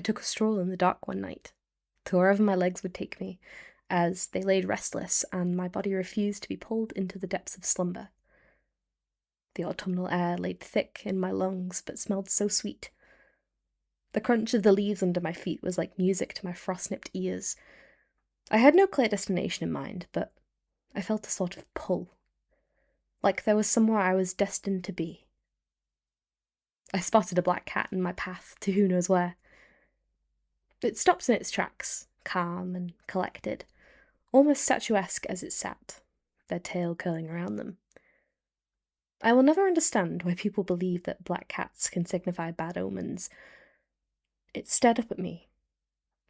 I took a stroll in the dark one night, to wherever my legs would take me, as they laid restless and my body refused to be pulled into the depths of slumber. The autumnal air laid thick in my lungs, but smelled so sweet. The crunch of the leaves under my feet was like music to my frost-nipped ears. I had no clear destination in mind, but I felt a sort of pull, like there was somewhere I was destined to be. I spotted a black cat in my path to who knows where. It stopped in its tracks, calm and collected, almost statuesque as it sat, their tail curling around them. I will never understand why people believe that black cats can signify bad omens. It stared up at me,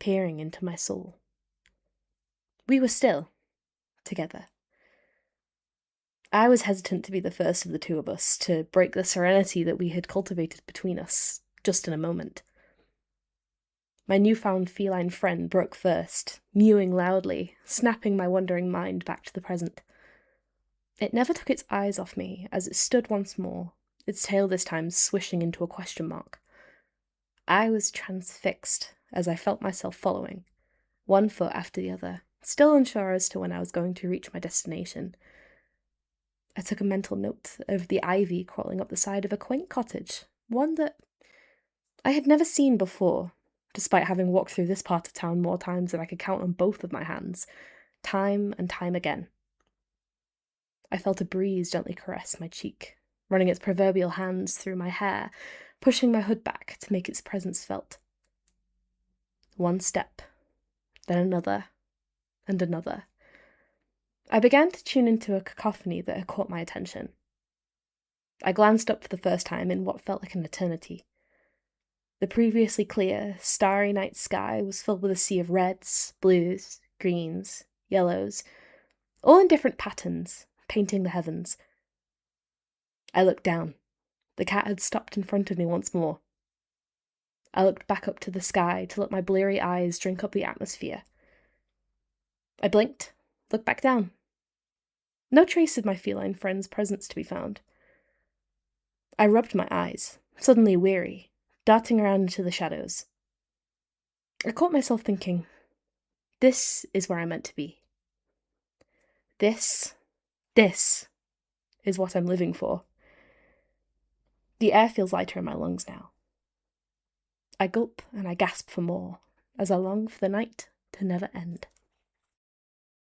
peering into my soul. We were still, together. I was hesitant to be the first of the two of us to break the serenity that we had cultivated between us, just in a moment. My newfound feline friend broke first, mewing loudly, snapping my wandering mind back to the present. It never took its eyes off me as it stood once more, its tail this time swishing into a question mark. I was transfixed as I felt myself following, one foot after the other, still unsure as to when I was going to reach my destination. I took a mental note of the ivy crawling up the side of a quaint cottage, one that I had never seen before, despite having walked through this part of town more times than I could count on both of my hands, time and time again. I felt a breeze gently caress my cheek, running its proverbial hands through my hair, pushing my hood back to make its presence felt. One step, then another, and another. I began to tune into a cacophony that had caught my attention. I glanced up for the first time in what felt like an eternity. The previously clear, starry night sky was filled with a sea of reds, blues, greens, yellows, all in different patterns, painting the heavens. I looked down. The cat had stopped in front of me once more. I looked back up to the sky to let my bleary eyes drink up the atmosphere. I blinked, looked back down. No trace of my feline friend's presence to be found. I rubbed my eyes, suddenly weary, darting around into the shadows. I caught myself thinking, this is where I'm meant to be. This is what I'm living for. The air feels lighter in my lungs now. I gulp and I gasp for more, as I long for the night to never end.